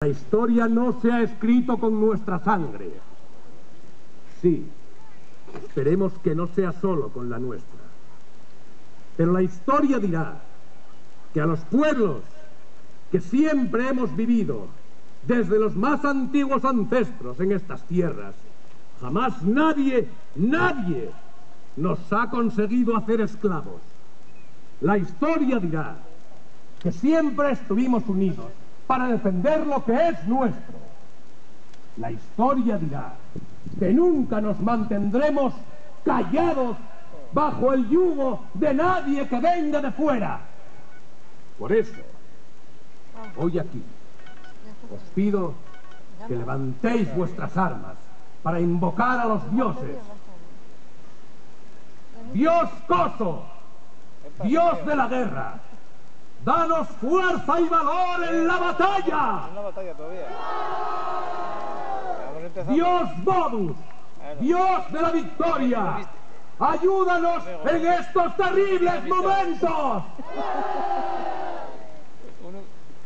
La historia no se ha escrito con nuestra sangre. Sí, esperemos que no sea solo con la nuestra. Pero la historia dirá que a los pueblos que siempre hemos vivido, desde los más antiguos ancestros en estas tierras, jamás nadie nos ha conseguido hacer esclavos. La historia dirá que siempre estuvimos unidos para defender lo que es nuestro. La historia dirá que nunca nos mantendremos callados bajo el yugo de nadie que venga de fuera. Por eso, hoy aquí, os pido que levantéis vuestras armas para invocar a los dioses. Dios Coso, Dios de la guerra, danos fuerza y valor en la batalla. Una batalla todavía. Dios Bodus, Dios de la victoria, ayúdanos en estos terribles momentos.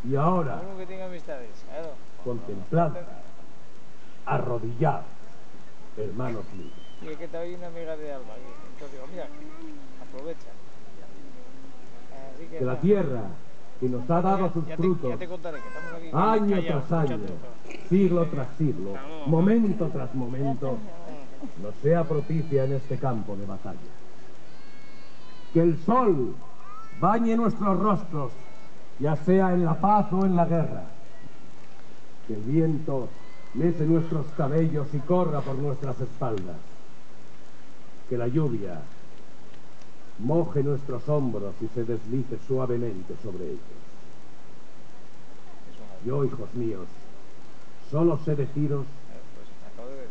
Y ahora, Uno que tenga amistades. contemplad, arrodillad, hermanos míos. Y es que te oye una amiga de Alba. Entonces digo, mira, aprovecha. Así Que la tierra que nos ha dado sus frutos, ya te contaré que estamos aquí año callados, tras año, escuchando. siglo tras siglo, momento tras momento, nos sea propicia en este campo de batalla. Que el sol bañe nuestros rostros, ya sea en la paz o en la guerra. Que el viento mece nuestros cabellos y corra por nuestras espaldas. Que la lluvia moje nuestros hombros y se deslice suavemente sobre ellos. Yo, hijos míos, solo sé deciros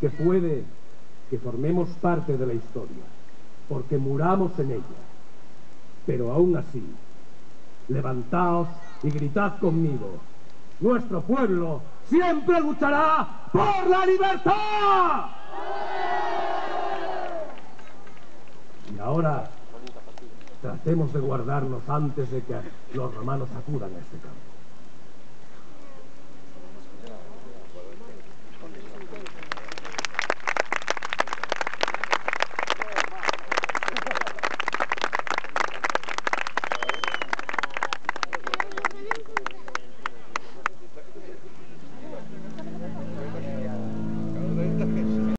que puede que formemos parte de la historia, porque muramos en ella. Pero aún así, levantaos y gritad conmigo: nuestro pueblo siempre luchará por la libertad. Y ahora tratemos de guardarnos antes de que los romanos acudan a este campo.